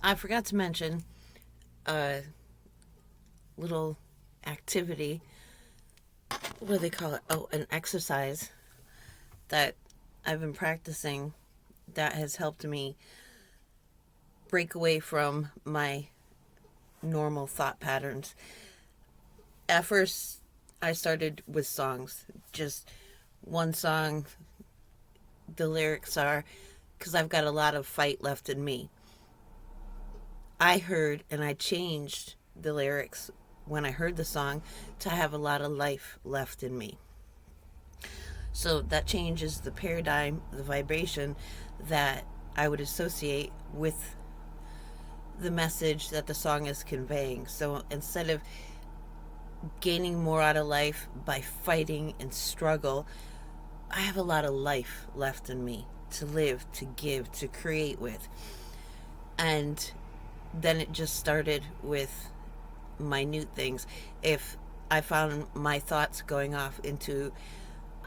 I forgot to mention a little activity. What do they call it? Oh, an exercise that I've been practicing that has helped me break away from my normal thought patterns. At first, I started with songs, just one song. The lyrics are because I've got a lot of fight left in me. I heard and I changed the lyrics when I heard the song to have a lot of life left in me. So that changes the paradigm, the vibration that I would associate with the message that the song is conveying. So instead of gaining more out of life by fighting and struggle, I have a lot of life left in me to live, to give, to create with. And then it just started with minute things. If I found my thoughts going off into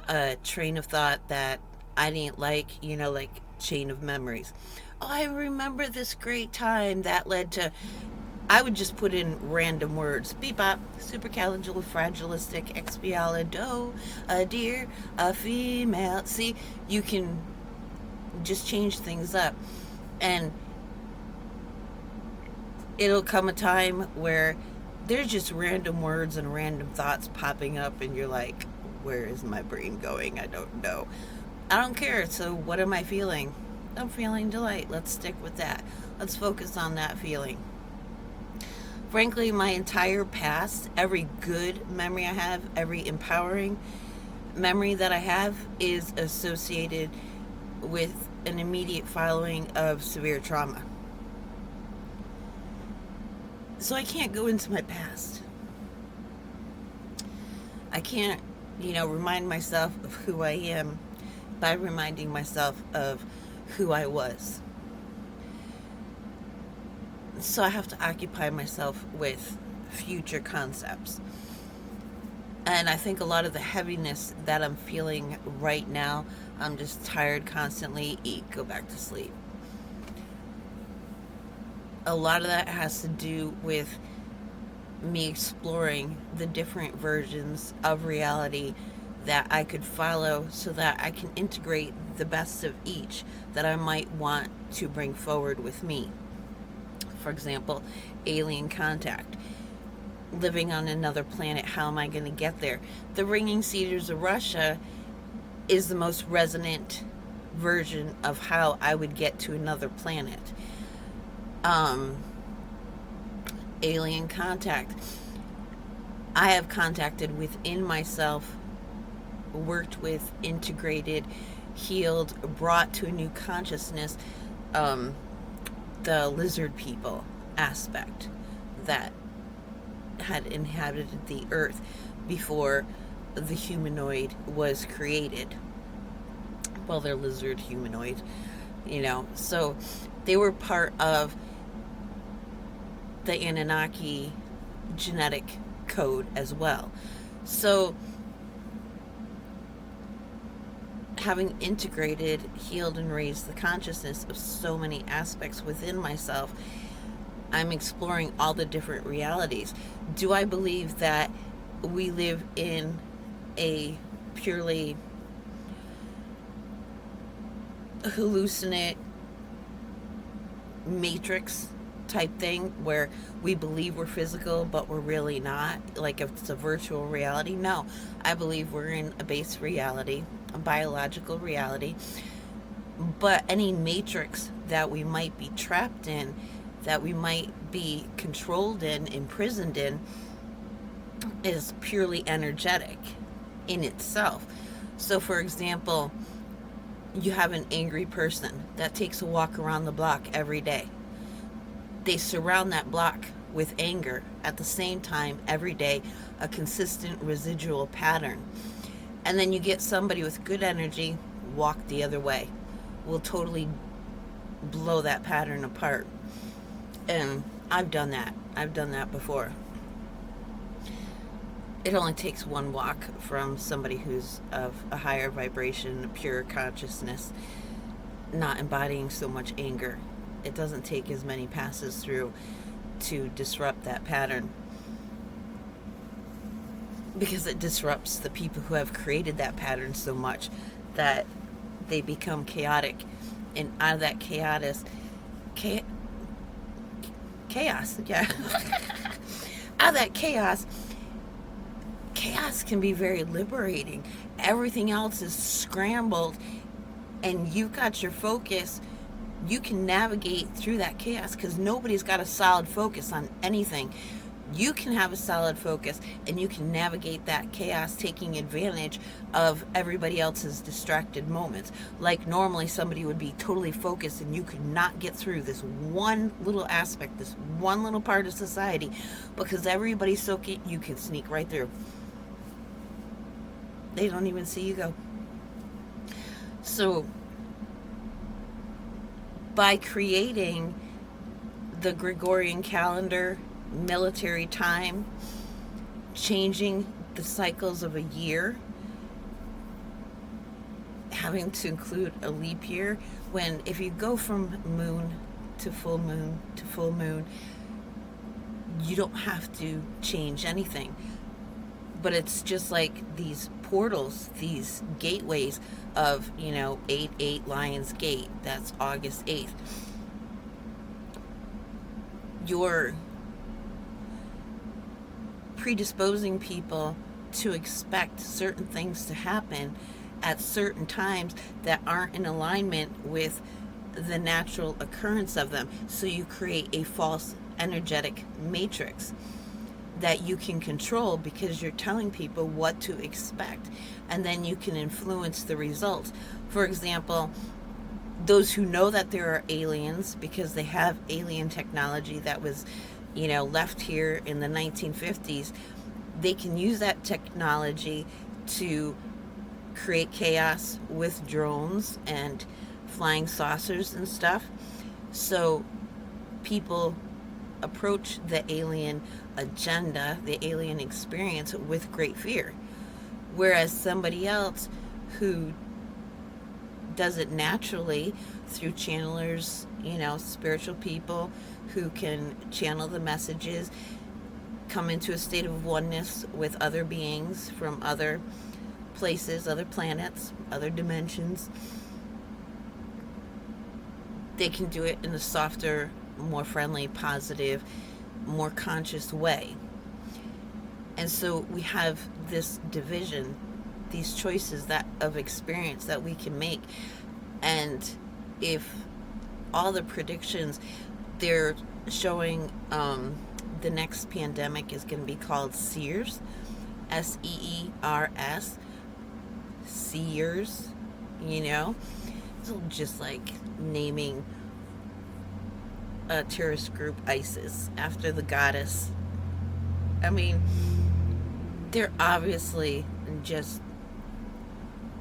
a train of thought that I didn't like, like chain of memories. Oh, I remember this great time that led to. I would just put in random words. Bebop, supercalifragilisticexpialidocious, a deer, a female. See, you can just change things up. And it'll come a time where there's just random words and random thoughts popping up, and you're like, where is my brain going? I don't know. I don't care. So, what am I feeling? I'm feeling delight. Let's stick with that. Let's focus on that feeling. Frankly, my entire past, every good memory I have, every empowering memory that I have is associated with an immediate following of severe trauma. So I can't go into my past. I can't, remind myself of who I am by reminding myself of who I was. So I have to occupy myself with future concepts. And I think a lot of the heaviness that I'm feeling right now, I'm just tired constantly, eat, go back to sleep. A lot of that has to do with me exploring the different versions of reality that I could follow so that I can integrate the best of each that I might want to bring forward with me. For example, alien contact. Living on another planet, how am I going to get there? The Ringing Cedars of Russia is the most resonant version of how I would get to another planet. Alien contact. I have contacted within myself, worked with, integrated, healed, brought to a new consciousness, the lizard people aspect that had inhabited the earth before the humanoid was created. Well, they're lizard humanoid, so they were part of the Anunnaki genetic code as well. So having integrated, healed, and raised the consciousness of so many aspects within myself, I'm exploring all the different realities. Do I believe that we live in a purely hallucinate matrix type thing where we believe we're physical but we're really not, like if it's a virtual reality? No, I believe we're in a base reality, a biological reality. But any matrix that we might be trapped in, that we might be controlled in, imprisoned in, is purely energetic in itself. So for example, you have an angry person that takes a walk around the block every day. They surround that block with anger at the same time every day, a consistent residual pattern. And then you get somebody with good energy, walk the other way. Will totally blow that pattern apart. And I've done that. I've done that before. It only takes one walk from somebody who's of a higher vibration, a pure consciousness, not embodying so much anger. it doesn't take as many passes through to disrupt that pattern, because it disrupts the people who have created that pattern so much that they become chaotic. And out of that chaos, yeah. Out of that chaos can be very liberating. Everything else is scrambled, and you've got your focus. You can navigate through that chaos because nobody's got a solid focus on anything. You can have a solid focus, and you can navigate that chaos, taking advantage of everybody else's distracted moments. Like normally somebody would be totally focused and you could not get through this one little aspect, this one little part of society, because everybody's so you can sneak right through. They don't even see you go. So by creating the Gregorian calendar, military time, changing the cycles of a year, having to include a leap year, when if you go from moon to full moon to full moon, you don't have to change anything. But it's just like these portals, these gateways of, 8/8 Lions Gate. That's August 8th. You're predisposing people to expect certain things to happen at certain times that aren't in alignment with the natural occurrence of them. So you create a false energetic matrix that you can control because you're telling people what to expect, and then you can influence the results. For example, those who know that there are aliens because they have alien technology that was left here in the 1950s, they can use that technology to create chaos with drones and flying saucers and stuff. So people approach the alien agenda, the alien experience, with great fear. Whereas somebody else who does it naturally through channelers, spiritual people who can channel the messages, come into a state of oneness with other beings from other places, other planets, other dimensions. They can do it in a softer, more friendly, positive, more conscious way. And so we have this division, these choices of experience that we can make. And if all the predictions, they're showing the next pandemic is going to be called SEERS, SEERS, SEERS, It's just like naming a terrorist group ISIS after the goddess. I mean, they're obviously just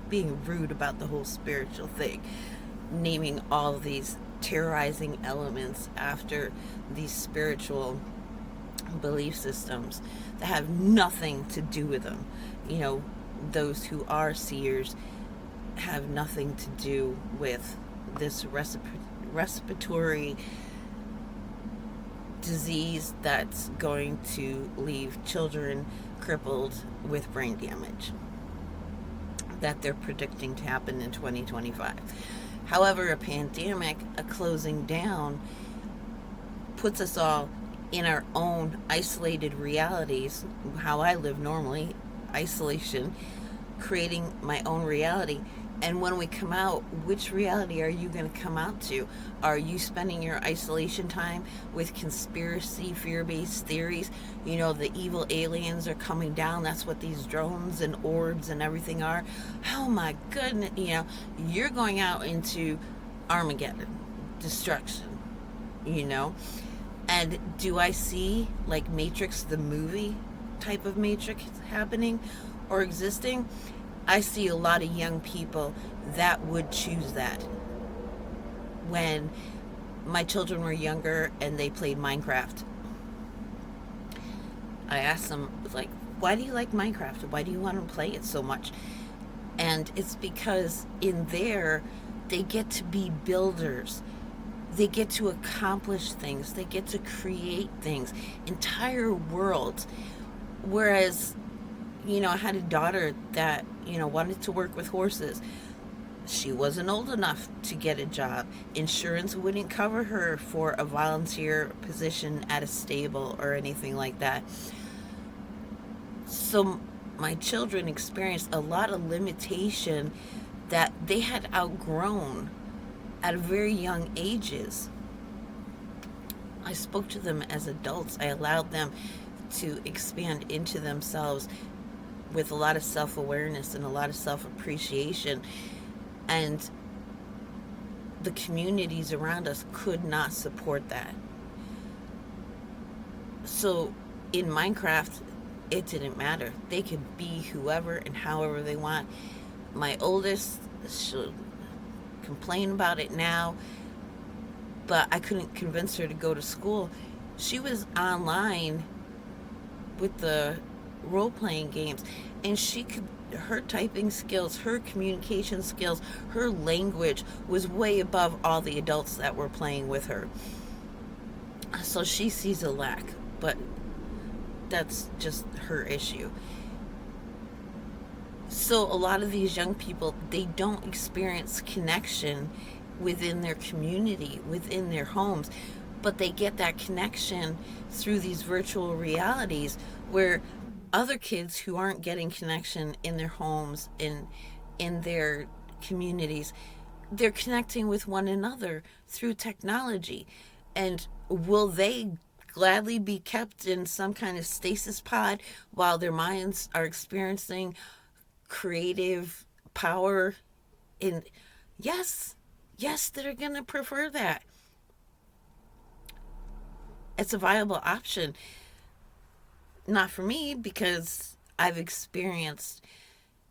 being rude about the whole spiritual thing, naming all of these terrorizing elements after these spiritual belief systems that have nothing to do with them. Those who are seers have nothing to do with this respiratory disease that's going to leave children crippled with brain damage that they're predicting to happen in 2025. However, a pandemic, a closing down, puts us all in our own isolated realities. How I live normally, isolation, creating my own reality. And when we come out, which reality are you going to come out to? Are you spending your isolation time with conspiracy, fear-based theories? The evil aliens are coming down. That's what these drones and orbs and everything are. Oh my goodness. You're going out into Armageddon, destruction, And do I see like Matrix, the movie type of Matrix happening or existing? I see a lot of young people that would choose that. When my children were younger and they played Minecraft, I asked them, like, why do you like Minecraft? Why do you want to play it so much? And it's because in there, they get to be builders. They get to accomplish things, they get to create things, entire worlds. Whereas, I had a daughter that, wanted to work with horses. She wasn't old enough to get a job. Insurance wouldn't cover her for a volunteer position at a stable or anything like that. So my children experienced a lot of limitation that they had outgrown at very young ages. I spoke to them as adults. I allowed them to expand into themselves with a lot of self awareness and a lot of self appreciation. And the communities around us could not support that. So in Minecraft, it didn't matter. They could be whoever and however they want. My oldest, she'll complain about it now, but I couldn't convince her to go to school. She was online with the role playing games, and her typing skills, her communication skills, her language was way above all the adults that were playing with her. So she sees a lack, but that's just her issue. So a lot of these young people, they don't experience connection within their community, within their homes, but they get that connection through these virtual realities where other kids who aren't getting connection in their homes, in their communities, they're connecting with one another through technology. And will they gladly be kept in some kind of stasis pod while their minds are experiencing creative power? In Yes, yes, they're going to prefer that. It's a viable option. Not for me, because I've experienced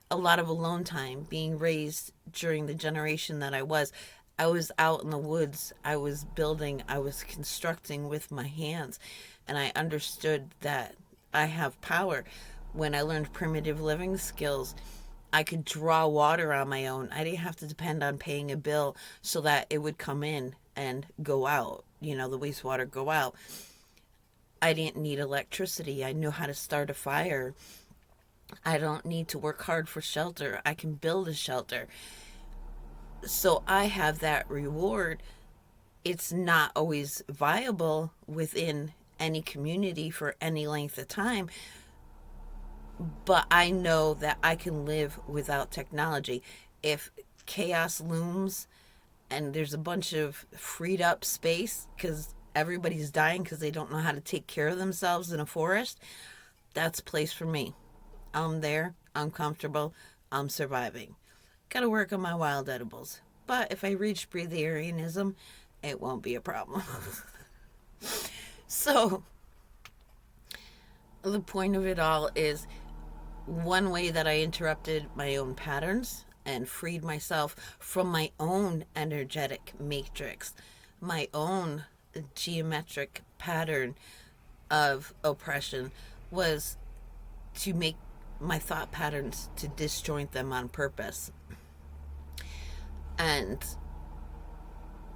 a lot of alone time being raised during the generation that I was. I was out in the woods. I was building. I was constructing with my hands. And I understood that I have power. When I learned primitive living skills, I could draw water on my own. I didn't have to depend on paying a bill so that it would come in and go out, the wastewater go out. I didn't need electricity. I knew how to start a fire. I don't need to work hard for shelter. I can build a shelter. So I have that reward. It's not always viable within any community for any length of time, but I know that I can live without technology. If chaos looms and there's a bunch of freed up space because everybody's dying because they don't know how to take care of themselves in a forest, that's a place for me. I'm there, I'm comfortable, I'm surviving. Gotta work on my wild edibles. But if I reach breatharianism, it won't be a problem. So, the point of it all is one way that I interrupted my own patterns and freed myself from my own energetic matrix, my own geometric pattern of oppression, was to make my thought patterns, to disjoint them on purpose. And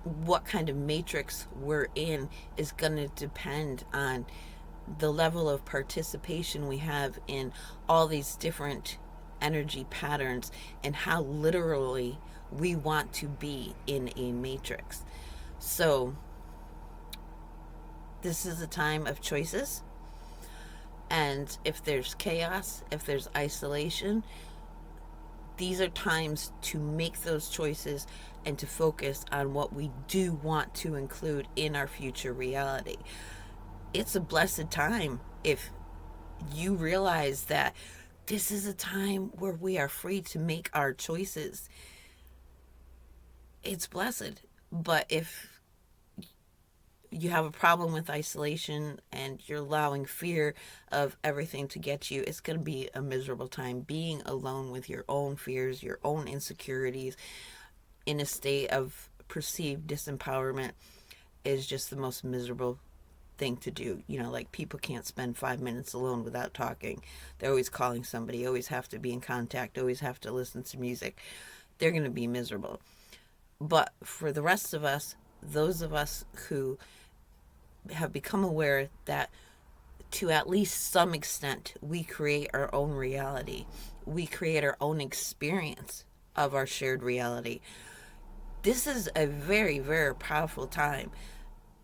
what kind of matrix we're in is going to depend on the level of participation we have in all these different energy patterns and how literally we want to be in a matrix. So, this is a time of choices. And if there's chaos, if there's isolation, these are times to make those choices and to focus on what we do want to include in our future reality. It's a blessed time if you realize that this is a time where we are free to make our choices. It's blessed. But if you have a problem with isolation and you're allowing fear of everything to get you, it's going to be a miserable time. Being alone with your own fears, your own insecurities, in a state of perceived disempowerment is just the most miserable thing to do. Like people can't spend 5 minutes alone without talking. They're always calling somebody, always have to be in contact, always have to listen to music. They're going to be miserable. But for the rest of us, those of us who have become aware that to at least some extent we create our own reality, we create our own experience of our shared reality. This is a very, very powerful time.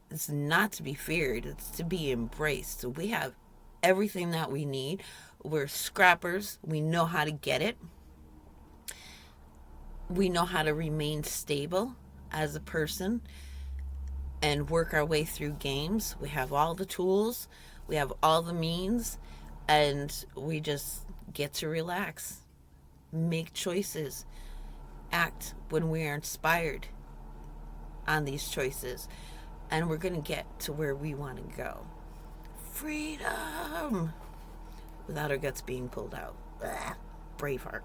It's not to be feared, it's to be embraced. So we have everything that we need. We're scrappers, we know how to get it, we know how to remain stable as a person and work our way through games. We have all the tools, we have all the means, and we just get to relax, make choices, act when we are inspired on these choices, and we're going to get to where we want to go. Freedom! Without our guts being pulled out. Braveheart.